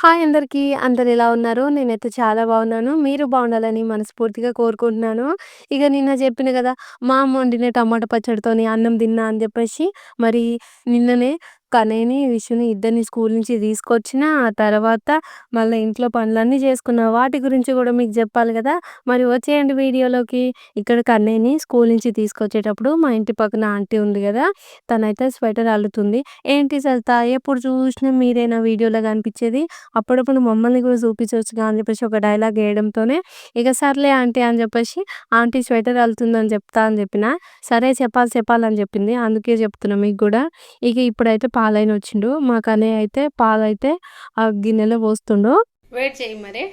Hi అందరికీ. అందరు ఎలా ఉన్నారు? నేనైతే చాలా బాగున్నాను. మీరు బాగుండాలని మనస్ఫూర్తిగా కోరుకుంటున్నాను. ఇక నిన్న చెప్పిన గదా! మా అమ్మ వండిన టమాటా పచ్చడితోని అన్నం తిన్నా అని జెప్పేసి, మరి నిన్ననే కనయ్యని, విషుని ఇద్దరిని స్కూల్ నుంచి తీసుకొచ్చిన. ఆ తర్వాత మళ్ళా ఇంట్లో పనులన్నీ చేసుకున్నా. వాటి గురించి గూడా మీకు జెప్పాలి గదా! మరి వచ్చేయండి వీడియోలోకి. ఇక్కడ కన్నయ్యని స్కూల్ నుంచి తీసుకొచ్చేటప్పుడు మా ఇంటి పక్కన ఆంటీ ఉంది గదా! తనైతే స్వెటర్ అల్లుతుంది. "ఏంటి సరిత ఎప్పుడు చూసినా మీరేనా వీడియోలో కనిపించేది? అప్పుడప్పుడు మమ్మల్ని కూడా చూపించొచ్చుగా" అని చెప్పేసి ఒక డైలాగ్ ఏయడంతోనే ఇక సర్లే ఆంటీ అని చెప్పేసి ఆంటీ స్వెటర్ అల్లుతుందని చెప్తా అని చెప్పిన. సరే చెప్పాలని చెప్పింది. అందుకే చెప్తున్నా మీకు గూడా. ఇక ఇప్పుడైతే పాలయన వచ్చిండు. మా కన్నయ్య అయితే పాలైతే ఆ గిన్నెలో పోస్తుండు. వెయిట్ చేయి మరి.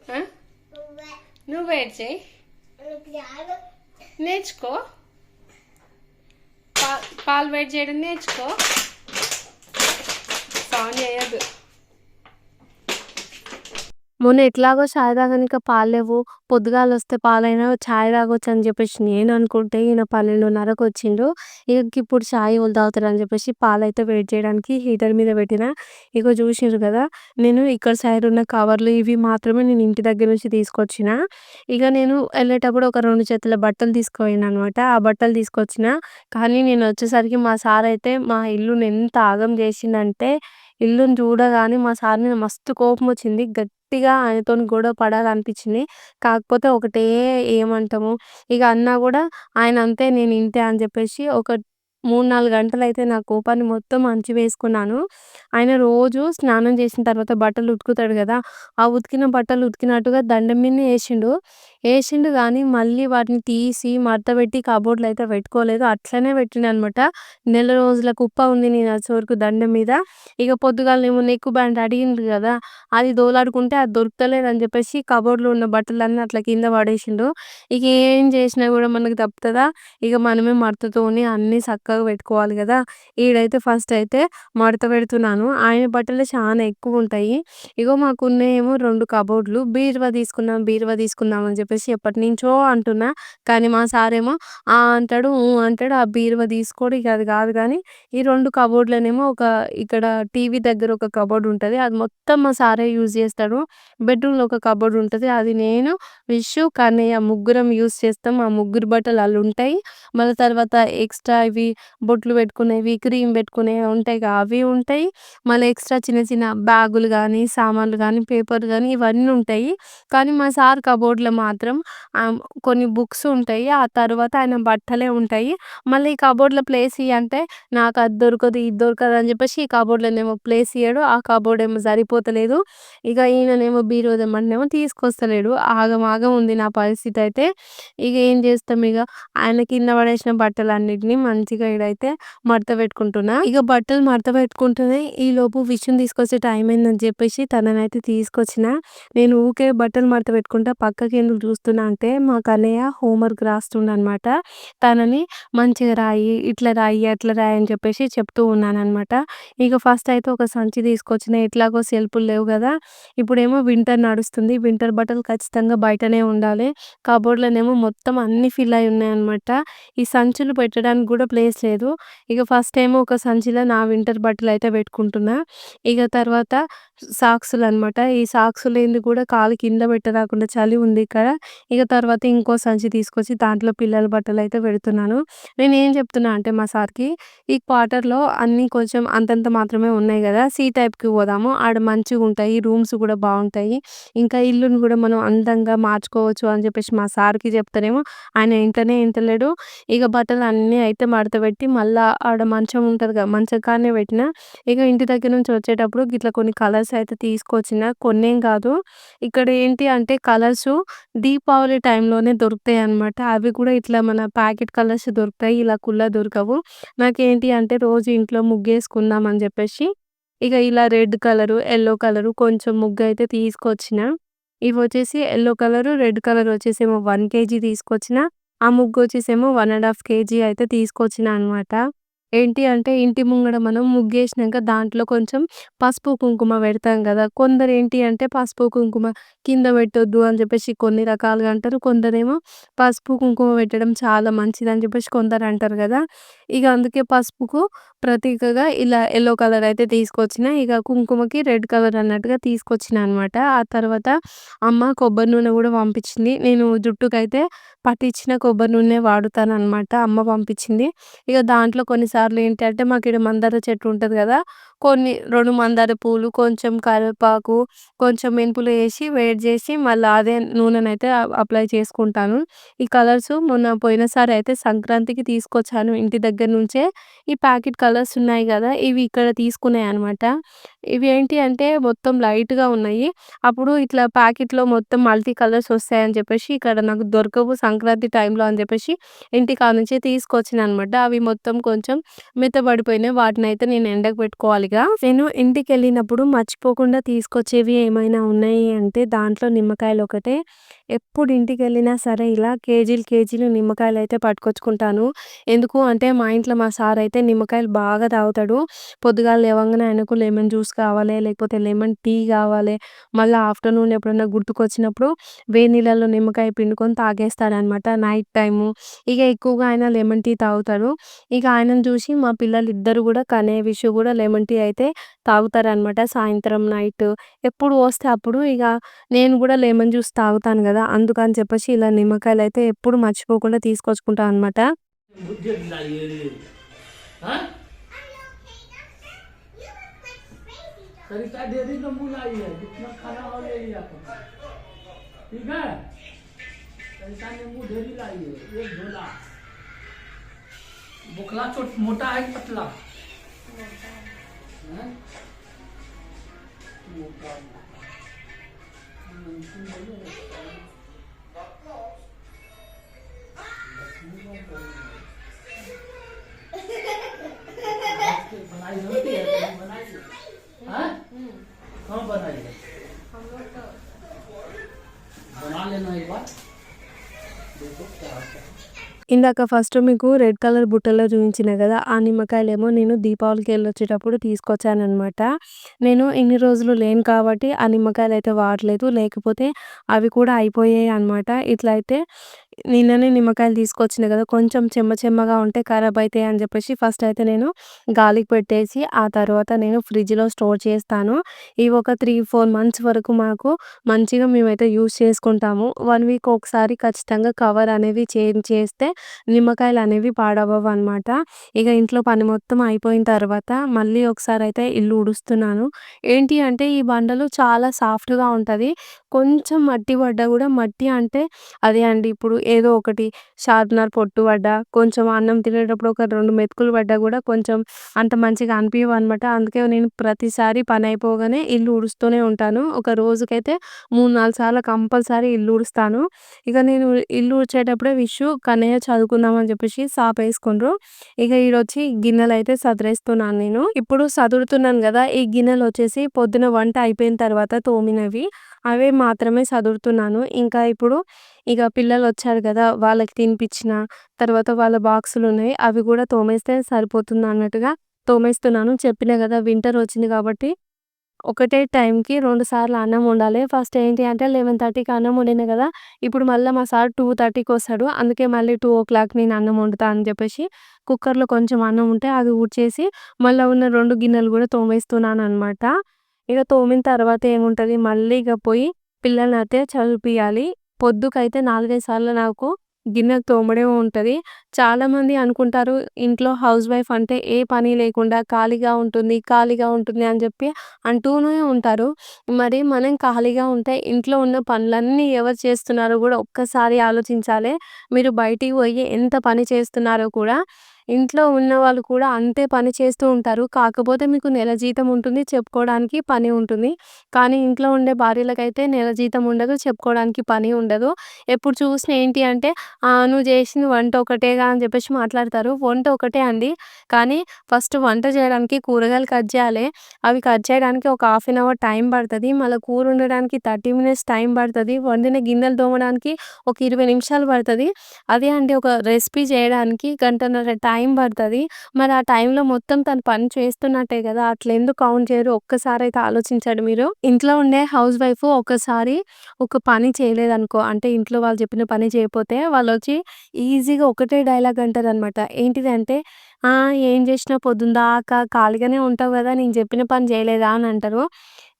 ఆ? నువ్వు వెయిట్ చేయి. నేర్చుకో. పాలు వెయిట్ చేయడం నేర్చుకో. సౌండ్ చేయొద్దు. మొన్న ఎట్లాగో చాయ్ తాగనీకి పాలు లేవు. పొద్దుగాలొస్తే పాలైనా చాయ్ తాగొచ్చని జెప్పేసి నేను అనుకుంటే, ఈయన 12:30కి వచ్చిండు. ఇగ ఇప్పుడు చాయ్ ఎవలు తాగుతారని జెప్పేసి పాలైతే వేడి చేయడానికి హీటర్ మీద పెట్టినా. ఇగో చూషిర్రు గదా! నేను ఇక్కడ సైడ్ ఉన్న కవర్లు ఇవి మాత్రమే నేను ఇంటి దగ్గర నుంచి తీసుకొచ్చిన. ఇగ నేను ఎళ్ళేటప్పుడు ఒక 2 జతల బట్టలు తీసుకుపోయిననమాట. ఆ బట్టలు తీసుకొచ్చిన. కానీ నేనొచ్చేసరికి మా సారయితే మా ఇల్లుని ఎంత ఆగం జేషిండంటే, ఇల్లుని చూడగానే మా సార్ మీద మస్తు కోపమొచ్చింది. గట్టిగా ఆయనతోని గొడవ పడాలనిపిచ్చింది. కాకపోతే ఒకటే ఏమంటాము, ఇగ అన్నా గూడా ఆయన అంతే నేను ఇంతే అని జెప్పేసి ఒక 3, 4 గంటలయితే నా కోపాన్ని మొత్తం అణచివేసుకున్నాను. ఆయన రోజు స్నానం చేసిన తర్వాత బట్టలు ఉతుకుతాడు గదా! ఆ ఉతికిన బట్టలు ఉతికినట్టుగా దండం మీదనే ఏషిండు గానీ మళ్ళీ వాటిని తీసి మడతబెట్టి కబోర్డ్‌లో అయితే పెట్టుకోలేదు. అట్లనే పెట్టిండనమాట. నెల రోజుల కుప్ప ఉంది నేనొచ్చే వరకు దండం మీద. ఇగ పొద్దుగాలనేమో నెక్ బ్యాండ్ అడిగిండ్రు గదా! అది దోలాడుకుంటే అది దొరుకుతలేదని జెప్పేసి కబోర్డ్‌లో ఉన్న బట్టలన్నీ అట్లా కింద పడేషిండు. ఇక ఏం చేసినా గూడా మనకు తప్పుతదా? ఇగ మనమే మడతతోని అన్నీ సక్కగా పెట్టుకోవాలి గదా! ఈడైతే ఫస్ట్ అయితే మడత పెడుతున్నాను. ఆయన బట్టలే చానా ఎక్కువుంటాయి. ఇగో మాకున్నయేమో 2 కబోర్డ్‌లు. బీరువా తీసుకుందాం అని జెప్పేసి ఎప్పటినుంచో అంటున్నా. కానీ మా సారేమో ఆ అంటాడు, ఊ అంటాడు. ఆ బీరువా తీసుకోడు. ఇక అది గాదు గానీ, ఈ 2 కబోర్డ్‌లనేమో ఇక్కడ టీవీ దగ్గర ఒక కబోర్డ్ ఉంటది. అది మొత్తం మా సారే యూజ్ జేస్తాడు. బెడ్‌రూమ్‌లో ఒక కబోర్డ్ ఉంటది. అది నేను, విషు, కన్నయ్య ముగ్గురం యూజ్ చేస్తాం. ఆ ముగ్గురి బట్టలు ఆళ్ళుంటాయి. మళ్ళా తర్వాత ఎక్స్‌ట్రా ఇవి బొట్లు పెట్టుకునేవి, క్రీమ్ పెట్టుకునేవి ఉంటాయిగా అవి ఉంటాయి. మళ్ళీ ఎక్స్‌ట్రా చిన్న చిన్న బ్యాగులు గానీ, సామాన్లు గానీ, పేపర్లు గానీ ఇవన్నీ ఉంటాయి. కానీ మా సార్ కబోర్డ్‌లో మాత్రం కొన్ని బుక్స్ ఉంటాయి. ఆ తర్వాత ఆయన బట్టలే ఉంటాయి. మళ్ళీ ఈ కబోర్డ్‌లో ప్లేస్ ఇయ్యంటే నాకు అది దొరకదు, ఇది దొరకదు అని చెప్పేసి ఈ కబోర్డ్‌లోనేమో ప్లేస్ ఇయ్యడు. ఆ కబోర్డ్ ఏమో సరిపోతలేదు. ఇక ఈయననేమో బీరువా తెమ్మంటేనేమో తీసుకొస్తలేడు. ఆగమాగం ఉంది నా పరిస్థితి అయితే. ఇగ ఏం చేస్తాం ఇగ. ఆయన కింద పడేసిన బట్టలన్నిటిని మంచిగా ఈడైతే మడత పెట్టుకుంటున్నా. ఇగ బట్టలు మడత పెట్టుకుంటూనే ఈలోపు విషుని తీసుకొచ్చే టైం అయిందని చెప్పేసి తననైతే తీసుకొచ్చిన. నేను ఊకే బట్టలు మడత పెట్టుకుంటా పక్కకెందుకు చూస్తున్నా అంటే మా కన్నయ్య హోంవర్క్ రాస్తుండనమాట. తనని మంచిగా రాయి, ఇట్లా రాయి, అట్లా రాయి అని చెప్పేసి చెప్తూ ఉన్నాననమాట. ఇక ఫస్ట్ అయితే ఒక సంచి తీసుకొచ్చిన. ఎట్లాగో సెల్ఫులు లేవు గదా! ఇప్పుడేమో వింటర్ నడుస్తుంది. వింటర్ బట్టలు ఖచ్చితంగా బయటనే ఉండాలి. కబోర్డ్‌లోనేమో మొత్తం అన్నీ ఫిల్ అయ్యి ఉన్నాయన్నమాట. ఈ సంచులు పెట్టడానికి గూడా ప్లేస్ లేదు. ఇక ఫస్ట్ ఏమో ఒక సంచిలో నా వింటర్ బట్టలయితే పెట్టుకుంటున్నా. ఇక తర్వాత సాక్సులనమాట. ఈ సాక్సులేంది కూడా కాలు కింద పెట్టరాకుండా చలి ఉంది ఇక్కడ. ఇక తర్వాత ఇంకో సంచి తీసుకొచ్చి దాంట్లో పిల్లల బట్టలయితే పెడుతున్నాను. నేనేం చెప్తున్నా అంటే మా సార్‌కి, ఈ క్వార్టర్‌లో అన్నీ కొంచెం అంతంత మాత్రమే ఉన్నాయి గదా! సి టైప్‌కి పోదాము. ఆడ మంచిగుంటాయి. రూమ్స్ గూడా బావుంటాయి. ఇంకా ఇల్లుని గూడా మనం అందంగా మార్చుకోవచ్చు అని చెప్పేసి మా సార్‌కి చెప్తేనేమో ఆయన ఇంటలేడు. ఇగ బట్టలన్నీ అయితే మడతపెట్టి మళ్ళా ఆడ మంచం ఉంటదిగా మంచం కాడనే పెట్టినా. ఇగ ఇంటి దగ్గర నుంచి వచ్చేటప్పుడు గిట్లా కొన్ని కలర్స్ అయితే తీసుకొచ్చిన. కొన్నేం కాదు. ఇక్కడ ఏంటి అంటే కలర్సు దీపావళి టైంలోనే దొరుకుతాయన్నమాట. అవి కూడా ఇట్లా మన ప్యాకెట్ కలర్స్ దొరుకుతాయి. ఇలా కుల్లా దొరకవు. నాకేంటి అంటే రోజు ఇంట్లో ముగ్గేసుకుందాం అని చెప్పేసి ఇగ ఇలా రెడ్ కలరు, యెల్లో కలరు కొంచెం ముగ్గయితే తీసుకొచ్చిన. ఇవొచ్చేసి యెల్లో కలరు, రెడ్ కలర్ వచ్చేసేమో 1 కేజీ తీసుకొచ్చిన. ఆ ముగ్గొచ్చేసేమో 1 ½ కేజీ అయితే తీసుకొచ్చినా అనమాట. ఏంటి అంటే ఇంటి ముంగడ మనం ముగ్గేసినంక దాంట్లో కొంచెం పసుపు, కుంకుమ పెడతాం గదా! కొందరేంటి అంటే పసుపు, కుంకుమ కింద పెట్టొద్దు అని జెప్పేసి కొన్ని రకాలుగా అంటారు. కొందరేమో పసుపు, కుంకుమ పెట్టడం చాలా మంచిదని జెప్పేసి కొందరంటారు గదా! ఇగ అందుకే పసుపుకు ప్రతీకగా ఇలా యెల్లో కలర్ అయితే తీసుకొచ్చిన. ఇగ కుంకుమకి రెడ్ కలర్ అన్నట్టుగా తీసుకొచ్చినా అనమాట. ఆ తర్వాత అమ్మ కొబ్బరి నూనె గూడా పంపించింది. నేను జుట్టుకైతే పట్టించిన కొబ్బరి నూనె వాడుతాననమాట. అమ్మ పంపించింది. ఇగ దాంట్లో కొన్నిసార్లు ఏంటంటే మాకీడ మందార చెట్టు ఉంటది గదా! కొన్ని 2 మందార పూలు, కొంచెం కరివేపాకు, కొంచెం మెంతులు ఏసి వేడి జేసి మళ్ళా అదే నూనెనైతే అప్లై చేసుకుంటాను. ఈ కలర్స్ మొన్న పోయినసారి అయితే సంక్రాంతికి తీసుకొచ్చాను ఇంటి దగ్గర నుంచే. ఈ ప్యాకెట్ కలర్స్ ఉన్నాయి గదా! ఇవి ఇక్కడ తీసుకున్నాయనమాట. ఇవి ఏంటి అంటే మొత్తం లైట్‌గా ఉన్నాయి. అప్పుడు ఇట్లా ప్యాకెట్‌లో మొత్తం మల్టీ కలర్స్ వస్తాయని చెప్పేసి ఇక్కడ నాకు దొరకవు సంక్రాంతి టైంలో అని చెప్పేసి ఇంటికానుంచే తీసుకొచ్చిననమాట. అవి మొత్తం కొంచెం మెత్తబడిపోయినాయి. వాటినైతే నేను ఎండకు పెట్టుకోవాలిగా. నేను ఇంటికెళ్ళినప్పుడు మర్చిపోకుండా తీసుకొచ్చేవి ఏమైనా ఉన్నాయి అంటే దాంట్లో నిమ్మకాయలొకటే. ఎప్పుడు ఇంటికెళ్ళినా సరే ఇలా కేజీలు నిమ్మకాయలైతే పట్టుకొచ్చుకుంటాను. ఎందుకు అంటే మా ఇంట్లో మా సారయితే నిమ్మకాయలు బాగా తాగుతాడు. పొద్దుగాల లేవంగానే ఆయనకు లెమన్ జ్యూస్ కావాలి, లేకపోతే లెమన్ టీ గావాలి. మళ్ళా ఆఫ్టర్‌నూన్ ఎప్పుడన్నా గుర్తుకొచ్చినప్పుడు వేడి నీళ్ళలో నిమ్మకాయ పిండుకొని తాగేస్తాడనమాట నైట్ టైము. ఇగ ఎక్కువగా ఆయన లెమన్ టీ తాగుతాడు. ఇక ఆయనను చూసి మా పిల్లలిద్దరూ గూడా కనేవిషు గూడా లెమన్ టీ అయితే తాగుతారనమాట సాయంత్రం, నైట్. ఎప్పుడు వస్తే అప్పుడు ఇగ నేను గూడా లెమన్ జ్యూస్ తాగుతాను గదా! అందుకని చెప్పేసి ఇలా నిమ్మకాయలైతే ఎప్పుడు మర్చిపోకుండా తీసుకొచ్చుకుంటా అనమాట. मुझे लाइए हाँ सरिता डेयरी का मूल आई है जितना खाना हो ले लिया तुम ठीक है सरिता ने मुँह ढेरी लाई है एक झोला बुखला चोट मोटा है कि पतला हैं? मोटा बनाई होती है तुम बनाई हाँ कहाँ बनाई है बना लेना एक बार देखो क्या होता है ఇందాక ఫస్ట్ మీకు రెడ్ కలర్ బుట్టలో చూయించిన గదా! ఆ నిమ్మకాయలేమో నేను దీపావళికి ఎళ్ళొచ్చేటప్పుడు తీసుకొచ్చాననమాట. నేను ఇన్ని రోజులు లేను కాబట్టి ఆ నిమ్మకాయలైతే వాడలేదు. లేకపోతే అవి కూడా అయిపోయాయనమాట. ఇట్లా అయితే నిన్ననే నిమ్మకాయలు తీసుకొచ్చిన గదా! కొంచెం చెమ్మగా ఉంటే ఖరాబ్ అయితాయి అని జెప్పేసి ఫస్ట్ అయితే నేను గాలికి పెట్టేసి ఆ తర్వాత నేను ఫ్రిడ్జ్‌లో స్టోర్ చేస్తాను. ఇవి ఒక 3, 4 మంత్స్ వరకు మాకు మంచిగా మేమైతే యూజ్ చేసుకుంటాము. 1 వీక్ ఒకసారి ఖచ్చితంగా కవర్ అనేవి చేంజ్ చేస్తే నిమ్మకాయలనేవి పాడవ్వవనమాట. ఇగ ఇంట్లో పని మొత్తం అయిపోయిన తర్వాత మళ్ళీ ఒకసారయితే ఇల్లు ఊడుస్తున్నాను. ఏంటి అంటే ఈ బండలు చాలా సాఫ్ట్‌గా ఉంటది. కొంచెం మట్టి పడ్డా గూడా మట్టి అంటే అదే అండి ఇప్పుడు ఏదో ఒకటి షార్ప్‌నర్ పొట్టు పడ్డా, కొంచెం అన్నం తినేటప్పుడు ఒక 2 మెతుకులు పడ్డా గూడా కొంచెం అంత మంచిగా అనిపియవనమాట. అందుకే నేను ప్రతిసారి పనయిపోగానే ఇల్లు ఊడుస్తూనే ఉంటాను. ఒక రోజుకైతే 3, 4 సార్లు కంపల్సరీ ఇల్లు ఊడుస్తాను. ఇక నేను ఇల్లు ఊడ్చేటప్పుడే విషు, కన్నయ్య చదువుకుందాం అని చెప్పేసి సాపేసుకుండ్రు. ఇక ఈడొచ్చి గిన్నెలయితే సదిరేస్తున్నాను నేను. ఇప్పుడు సదురుతున్నాను గదా! ఈ గిన్నెలొచ్చేసి పొద్దున వంట అయిపోయిన తర్వాత తోమినవి. అవే మాత్రమే సదురుతున్నాను. ఇంకా ఇప్పుడు ఇగ పిల్లలొచ్చారు గదా! వాళ్ళకి తినిపిచ్చిన, తర్వాత వాళ్ళ బాక్సులున్నాయి. అవి గూడా తోమేస్తే సరిపోతుందన్నట్టుగా తోమేస్తున్నాను. చెప్పినా గదా! వింటర్ వచ్చింది కాబట్టి ఒకటే టైంకి 2 సార్లు అన్నం వండాలి. ఫస్ట్ ఏంటి అంటే 11:30కి అన్నం వండినా గదా! ఇప్పుడు మళ్ళా మా సార్ 2:30కొస్తాడు. అందుకే మళ్ళీ 2:00 నేను అన్నం వండుతా అని జెప్పేసి కుక్కర్‌లో కొంచెం అన్నం ఉంటే అది ఊడ్చేసి మళ్ళా ఉన్న 2 గిన్నెలు గూడా తోమేస్తున్నాననమాట. ఇగ తోమిన తర్వాత ఏముంటది మళ్ళీ ఇగ పోయి పిల్లలనైతే చదివిపియాలి. పొద్దుకైతే 4, 5 సార్లు నాకు గిన్నెలు తోమడే ఉంటది. చాలామంది అనుకుంటారు ఇంట్లో హౌస్ వైఫ్ అంటే ఏ పని లేకుండా ఖాళీగా ఉంటుంది అని జెప్పి అంటూనే ఉంటారు. మరి మనం ఖాళీగా ఉంటే ఇంట్లో ఉన్న పనులన్నీ ఎవరు చేస్తున్నారో గూడా ఒక్కసారి ఆలోచించాలే. మీరు బయటికి పోయి ఎంత పని చేస్తున్నారో కూడా ఇంట్లో ఉన్నవాళ్ళు కూడా అంతే పని చేస్తూ ఉంటారు. కాకపోతే మీకు నెల జీతం ఉంటుంది. చెప్పుకోవడానికి పని ఉంటుంది. కానీ ఇంట్లో ఉండే భార్యలకైతే నెల జీతం ఉండదు. చెప్పుకోవడానికి పని ఉండదు. ఎప్పుడు చూసినా ఏంటి అంటే నువ్వు చేసింది వంట ఒకటేగా అని చెప్పేసి మాట్లాడతారు. వంట ఒకటే అండి. కానీ ఫస్ట్ వంట చేయడానికి కూరగాయలు కట్ చేయాలి. అవి కట్ చేయడానికి ఒక హాఫ్ అన్ అవర్ టైం పడతది. మళ్ళా కూర వండడానికి 30 మినిట్స్ టైం పడతది. వండిన గిన్నెలు తోమడానికి ఒక 20 నిమిషాలు పడతది. అదే అండి ఒక రెసిపీ చేయడానికి గంటన్నర టైం టైం పడతది. మరి ఆ టైంలో మొత్తం తను పని చేస్తున్నట్టే గదా! అట్లెందుకు కౌంట్ చేయరు? ఒక్కసారైతే ఆలోచించండి మీరు. ఇంట్లో ఉండే హౌస్ వైఫ్ ఒకసారి ఒక పని చేయలేదనుకో, అంటే ఇంట్లో వాళ్ళు చెప్పిన పని చేయకపోతే వాళ్ళొచ్చి ఈజీగా ఒకటే డైలాగ్ అంటారనమాట. ఏంటిదంటే, "ఆ! ఏం చేసినావు పొద్దునదాకా ఖాళీగానే ఉంటావు గదా! నేను చెప్పిన పని చేయలేదా?" అని అంటారు.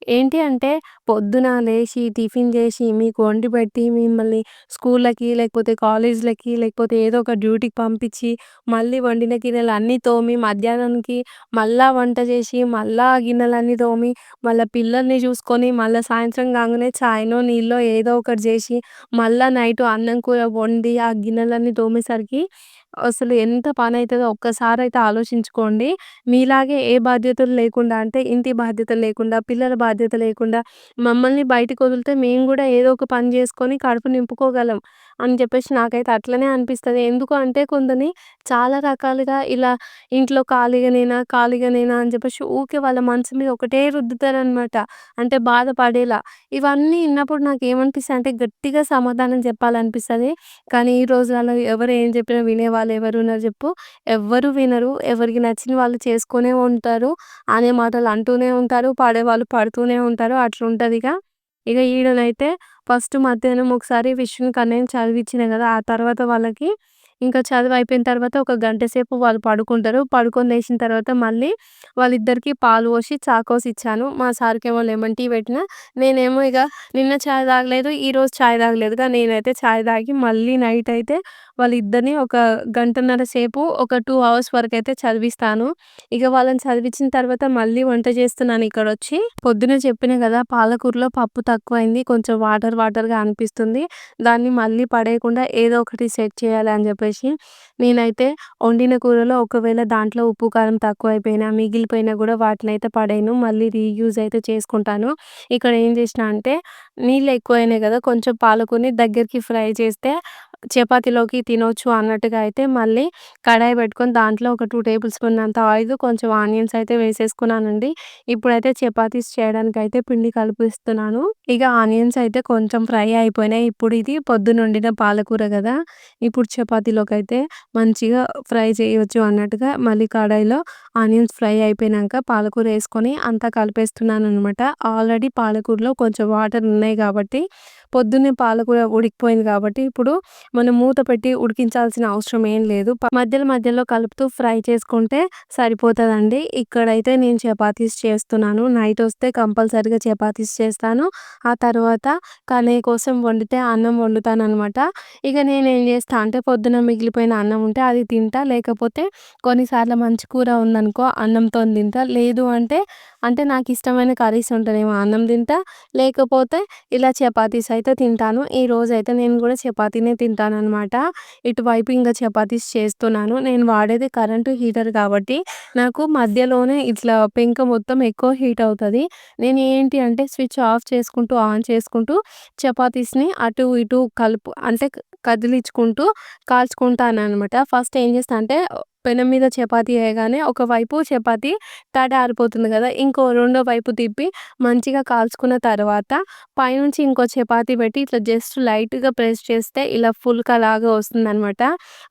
ఏంటి అంటే పొద్దున లేచి, టిఫిన్ జేసి, మీకు వండి పెట్టి, మిమ్మల్ని స్కూళ్ళకి, లేకపోతే కాలేజీలకి, లేకపోతే ఏదో ఒక డ్యూటీకి పంపించి, మళ్ళీ వండిన గిన్నెలన్నీ తోమి, మధ్యాహ్నానికి మళ్ళా వంట జేసి, మళ్ళా ఆ గిన్నెలన్నీ తోమి, మళ్ళా పిల్లల్ని చూసుకొని, మళ్ళా సాయంత్రం కాంగానే చాయ్‌నో, నీళ్ళో ఏదో ఒకటి జేసి, మళ్ళా నైటు అన్నం, కూర వండి, ఆ గిన్నెలన్నీ తోమేసరికి అసలు ఎంత పనైతదో ఒక్కసారైతే ఆలోచించుకోండి. మీలాగే ఏ బాధ్యతలు లేకుండా అంటే ఇంటి బాధ్యతలు లేకుండా, పిల్లల బాధ్యత లేకుండా మమ్మల్ని బయటికొదిలితే మేము గూడా ఏదో ఒక పని జేసుకొని కడుపు నింపుకోగలం అని చెప్పేసి నాకైతే అట్లనే అనిపిస్తది. ఎందుకు అంటే కొందరిని చాలా రకాలుగా ఇలా ఇంట్లో ఖాళీగానేనా అని చెప్పేసి ఊకే వాళ్ళ మనసు మీద ఒకటే రుద్దుతారనమాట. అంటే బాధపడేలా. ఇవన్నీ ఇన్నప్పుడు నాకేమనిపిస్తదంటే గట్టిగా సమాధానం చెప్పాలనిపిస్తది. కానీ ఈ రోజులలో ఎవరు ఏం చెప్పినా వినేవాళ్ళు ఎవరున్నారు జెప్పు? ఎవ్వరు వినరు. ఎవరికి నచ్చిన వాళ్ళు చేసుకునే ఉంటారు. అనే మాటలు అంటూనే ఉంటారు. పడేవాళ్ళు పడుతూనే ఉంటారు. అట్లుంటదిగ. ఇగ ఈడనైతే ఫస్ట్ మధ్యాహ్నం ఒకసారి విష్ణుని కన్నయ్యని చదివిచ్చిన గదా! ఆ తర్వాత వాళ్ళకి ఇంకా చదువయిపోయిన తర్వాత ఒక గంట సేపు వాళ్ళు పడుకుంటారు. పడుకొని లేచిన తర్వాత మళ్ళీ వాళ్ళిద్దరికీ పాలు పోసి, చాకోస్ ఇచ్చాను. మా సార్‌కేమో లెమన్ టీ పెట్టినా. నేనేమో ఇగ నిన్న చాయ్ తాగలేదు. ఈరోజు చాయ్ తాగలేదుగా. నేనైతే చాయ్ తాగి మళ్ళీ నైటయితే వాళ్ళిద్దరిని ఒక గంటన్నర సేపు ఒక 2 అవర్స్ వరకైతే చదివిస్తాను. ఇగ వాళ్ళని చదివిచ్చిన తర్వాత మళ్ళీ వంట చేస్తున్నాను ఇక్కడొచ్చి. పొద్దున చెప్పినా గదా! పాలకూరలో పప్పు తక్కువైంది. కొంచెం వాటర్‌గా అనిపిస్తుంది. దాన్ని మళ్ళీ పడేయకుండా ఏదో ఒకటి సెట్ చేయాలి అని జెప్పేసి, నేనైతే వండిన కూరలో ఒకవేళ దాంట్లో ఉప్పు, కారం తక్కువైపోయినా, మిగిలిపోయినా గూడా వాటినైతే పడేయను. మళ్ళీ రీయూజ్ అయితే చేసుకుంటాను. ఇక్కడ ఏం చేసినా అంటే నీళ్ళు ఎక్కువయినాయి గదా! కొంచెం పాలకూరని దగ్గరికి ఫ్రై చేస్తే చపాతీలోకి తినొచ్చు అన్నట్టుగా అయితే మళ్ళీ కడాయి పెట్టుకొని దాంట్లో ఒక 2 టేబుల్ స్పూన్ అంత ఆయిల్, కొంచెం ఆనియన్స్ అయితే వేసేసుకున్నానండి. ఇప్పుడైతే చపాతీస్ చేయడానికైతే పిండి కలిపిస్తున్నాను. ఇగ ఆనియన్స్ అయితే కొంచెం ఫ్రై అయిపోయినాయి. ఇప్పుడు ఇది పొద్దునొండిన పాలకూర గదా! ఇప్పుడు చపాతీలోకైతే మంచిగా ఫ్రై చేయొచ్చు అన్నట్టుగా మళ్ళీ కడాయిలో ఆనియన్స్ ఫ్రై అయిపోయినంక పాలకూర ఏసుకొని అంతా కలిపేస్తున్నాననమాట. ఆల్రెడీ పాలకూరలో కొంచెం వాటర్ ఉన్నాయి గాబట్టి, పొద్దున్నే పాలకూర ఉడికిపోయింది గాబట్టి, ఇప్పుడు మనం మూత పెట్టి ఉడికించాల్సిన అవసరం ఏం లేదు. మధ్యలో కలుపుతూ ఫ్రై చేసుకుంటే సరిపోతదండి. ఇక్కడైతే నేను చపాతీస్ చేస్తున్నాను. నైటొస్తే కంపల్సరీగా చపాతీస్ చేస్తాను. ఆ తర్వాత కన్నయ్య కోసం వండితే అన్నం వండుతాననమాట. ఇగ నేనేం చేస్తా అంటే పొద్దున మిగిలిపోయిన అన్నం ఉంటే అది తింటా. లేకపోతే కొన్నిసార్లు మంచి కూర ఉందనుకో అన్నంతోని తింటా. లేదు అంటే, నాకిష్టమైన కర్రీస్ ఉంటేనేమో అన్నం తింటా. లేకపోతే ఇలా చపాతీస్ అయితే తింటాను. ఈరోజైతే నేను గూడా చపాతీనే తింటాననమాట. ఇటువైపు ఇంగ చపాతీస్ చేస్తున్నాను. నేను వాడేది కరెంటు హీటర్ కాబట్టి నాకు మధ్యలోనే ఇట్లా పెంక మొత్తం ఎక్కువ హీట్ అవుతది. నేను ఏంటి అంటే స్విచ్ ఆఫ్ చేసుకుంటూ, ఆన్ చేసుకుంటూ చపాతీస్‌ని అటు ఇటు అంటే కదిలించుకుంటూ కాల్చుకుంటాననమాట. ఫస్ట్ ఏం చేస్తా అంటే పెనం మీద చపాతీ ఏయగానే ఒకవైపు చపాతీ తడారిపోతుంది గదా! రెండో వైపు తిప్పి మంచిగా కాల్చుకున్న తర్వాత పైనుంచి ఇంకో చపాతీ పెట్టి ఇట్లా జస్ట్ లైట్‌గా ప్రెస్ చేస్తే ఇలా ఫుల్కాలాగా వస్తుందనమాట.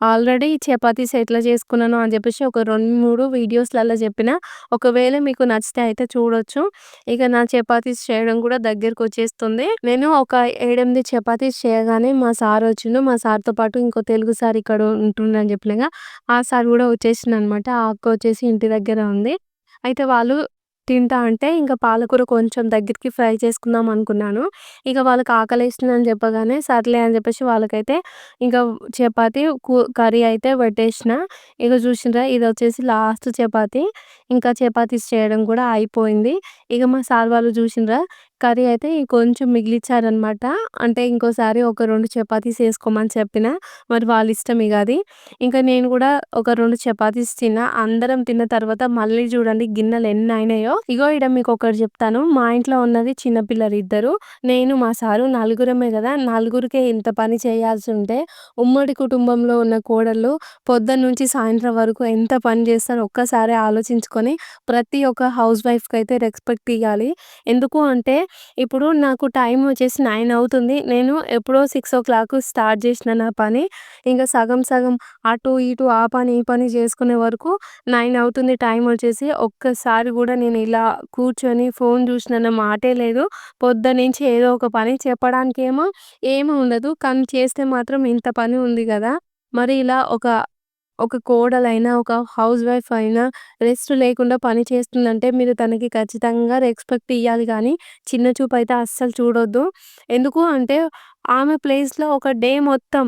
ఆల్రెడీ ఈ చపాతీస్ ఎట్లా చేసుకున్నానో అని చెప్పేసి ఒక 2, 3 వీడియోస్‌లలో చెప్పిన. ఒకవేళ మీకు నచ్చితే అయితే చూడొచ్చు. ఇక నా చపాతీస్ చేయడం కూడా దగ్గరకొచ్చేస్తుంది. నేను ఒక 7, 8 చపాతీస్ చేయగానే మా సార్ వచ్చిండు. మా సార్‌తో పాటు ఇంకో తెలుగు సార్ ఇక్కడ ఉంటుండని చెప్పినగా, ఆ సార్ గూడా వచ్చేసిండనమాట. ఆ అక్క వచ్చేసి ఇంటి దగ్గర ఉంది. అయితే వాళ్ళు తింటా అంటే ఇంక పాలకూర కొంచెం దగ్గరికి ఫ్రై చేసుకుందాం అనుకున్నాను. ఇక వాళ్ళకి ఆకలేస్తుందని చెప్పగానే సర్లే అని చెప్పేసి వాళ్ళకైతే ఇంక చపాతీ కర్రీ అయితే పెట్టేసిన. ఇగ చూసిండ్రా ఇదొచ్చేసి లాస్ట్ చపాతీ. ఇంకా చపాతీస్ చేయడం కూడా అయిపోయింది. ఇగ మా సార్ వాళ్ళు చూసిండ్రా కర్రీ అయితే కొంచెం మిగిలిచ్చారనమాట. అంటే ఇంకోసారి ఒక 2 చపాతీస్ ఏసుకోమని చెప్పిన. మరి వాళ్ళిష్టం ఇగ అది. ఇంకా నేను గూడా ఒక 2 చపాతీస్ తిన్నా. అందరం తిన్న తర్వాత మళ్ళీ చూడండి గిన్నెలెన్నయినాయో. ఇగో ఈడ మీకొకటి చెప్తాను. మా ఇంట్లో ఉన్నది చిన్న పిల్లలిద్దరు. నేను, మా సారు నలుగురమే గదా! నలుగురికే ఇంత పని చేయాల్సుంటే, ఉమ్మడి కుటుంబంలో ఉన్న కోడళ్ళు పొద్దున్నుంచి సాయంత్రం వరకు ఎంత పని చేస్తారో ఒక్కసారి ఆలోచించుకొని ప్రతి ఒక్క హౌస్ వైఫ్‌కైతే రెస్పెక్ట్ ఇయ్యాలి. ఎందుకు అంటే ఇప్పుడు నాకు టైం వచ్చేసి 9 అవుతుంది. నేను ఎప్పుడో 6:00 స్టార్ట్ చేసిన నా పని. ఇంకా సగం సగం అటు ఇటు ఆ పని, ఈ పని చేసుకునే వరకు 9 అవుతుంది టైం వచ్చేసి. ఒక్కసారి కూడా నేను ఇలా కూర్చొని ఫోన్ చూసినన్న మాటే లేదు. పొద్దున్నుంచి ఏదో ఒక పని చెప్పడానికేమో ఏమి ఉండదు. కానీ చేస్తే మాత్రం ఇంత పని ఉంది గదా! మరి ఇలా ఒక కోడలైనా, ఒక హౌస్ వైఫ్ అయినా రెస్ట్ లేకుండా పని చేస్తుందంటే మీరు తనకి ఖచ్చితంగా రెస్పెక్ట్ ఇయ్యాలి గానీ, చిన్న చూపయితే అస్సలు చూడొద్దు. ఎందుకు అంటే ఆమె ప్లేస్‌లో ఒక డే మొత్తం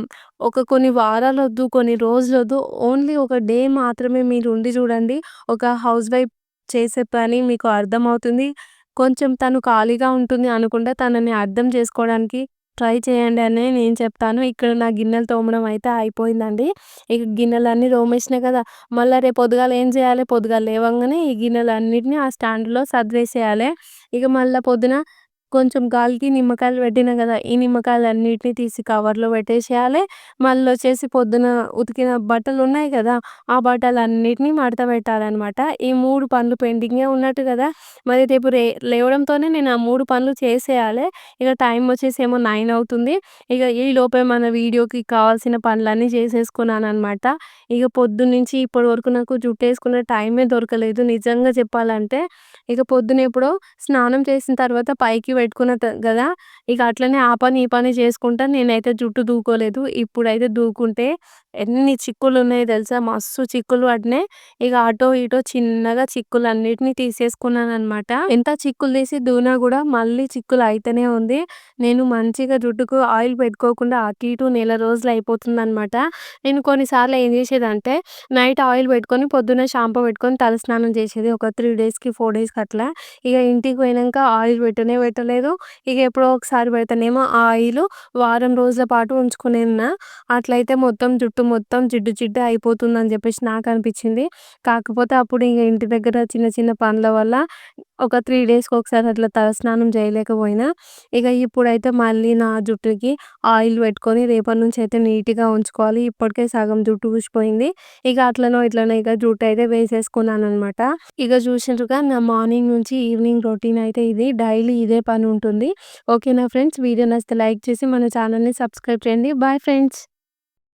కొన్ని వారాలొద్దు, కొన్ని రోజులొద్దు. ఓన్లీ ఒక డే మాత్రమే మీరు ఉండి చూడండి. ఒక హౌస్ వైఫ్ చేసే పని మీకు అర్థమవుతుంది. కొంచెం తను ఖాళీగా ఉంటుంది అనుకుంటే తనని అర్థం చేసుకోవడానికి ట్రై చేయండి అనే నేను చెప్తాను. ఇక్కడ నా గిన్నెలు తోమడం అయితే అయిపోయిందండి. ఇక గిన్నెలన్నీ తోమేసినా కదా! మళ్ళా రేపు పొద్దుగాల ఏం చేయాలి? పొద్దుగాల లేవంగానే ఈ గిన్నెలన్నిటిని ఆ స్టాండ్‌లో సర్దేసేయాలి. ఇక మళ్ళా పొద్దున కొంచెం గాలికి నిమ్మకాయలు పెట్టినా కదా! ఈ నిమ్మకాయలన్నిటిని తీసి కవర్‌లో పెట్టేసేయాలి. మళ్ళొచ్చేసి పొద్దున ఉతికిన బట్టలున్నాయి కదా! ఆ బట్టలన్నిటిని మడత పెట్టాలనమాట. ఈ 3 పనులు పెండింగే ఉన్నట్టు కదా! మరి రేపు లేవడంతోనే నేను ఆ 3 పనులు చేసేయాలి. ఇక టైం వచ్చేసేమో 9 అవుతుంది. ఇక ఈలోపే మన వీడియోకి కావాల్సిన పనులన్నీ చేసేసుకున్నాననమాట. ఇక పొద్దున్నుంచి ఇప్పటి వరకు నాకు జుట్టేసుకునే టైమే దొరకలేదు నిజంగా చెప్పాలంటే. ఇక పొద్దునెప్పుడో స్నానం చేసిన తర్వాత పైకి పెట్టుకున్న గదా! ఇక అట్లనే ఆ పని, ఈ పని చేసుకుంటా నేనైతే జుట్టు దూకోలేదు. ఇప్పుడైతే దూకుంటే ఎన్ని చిక్కులున్నాయో తెలుసా? మస్తు చిక్కులు పడినాయి. ఇక అటో ఇటో చిన్నగా చిక్కులన్నిటిని తీసేసుకున్నాననమాట. ఎంత చిక్కులు తీసి దూనా గూడా మళ్ళీ చిక్కులు అయితేనే ఉంది. నేను మంచిగా జుట్టుకు ఆయిల్ పెట్టుకోకుండా అటు ఇటు నెల రోజులు అయిపోతుందనమాట. నేను కొన్నిసార్లు ఏం చేసేదంటే నైట్ ఆయిల్ పెట్టుకొని పొద్దున్న షాంపూ పెట్టుకొని తలస్నానం చేసేది. ఒక 3 డేస్‌కి, 4 డేస్‌కి అట్లా. ఇక ఇంటికి పోయినంక ఆయిల్ పెట్టలేదు. ఇక ఎప్పుడో ఒకసారి పెడతానేమో ఆ ఆయిలు వారం రోజుల పాటు ఉంచుకునేన్నా. అట్లయితే మొత్తం జుట్టు మొత్తం జిడ్డు జిడ్డు అయిపోతుందని చెప్పేసి నాకనిపించింది. కాకపోతే అప్పుడు ఇంక ఇంటి దగ్గర చిన్న చిన్న పనుల వల్ల ఒక 3 డేస్‌కి ఒకసారి అట్లా తలస్నానం చేయలేకపోయినా. ఇక ఇప్పుడైతే మళ్ళీ నా జుట్టుకి ఆయిల్ పెట్టుకొని రేపటి నుంచి అయితే నీట్‌గా ఉంచుకోవాలి. ఇప్పటికే సగం జుట్టు ఊసిపోయింది. ఇక అట్లనో ఇట్లనో ఇక జుట్టయితే వేసేసుకున్నాననమాట. ఇక చూసిండ్రుగా నా మార్నింగ్ నుంచి ఈవినింగ్ రొటీన్ అయితే ఇది. డైలీ ఇదే పని ఉంటుంది. ఓకేనా ఫ్రెండ్స్? వీడియో నచ్చితే లైక్ చేసి మన ఛానల్‌ని సబ్స్క్రైబ్ చేయండి. Bye friends.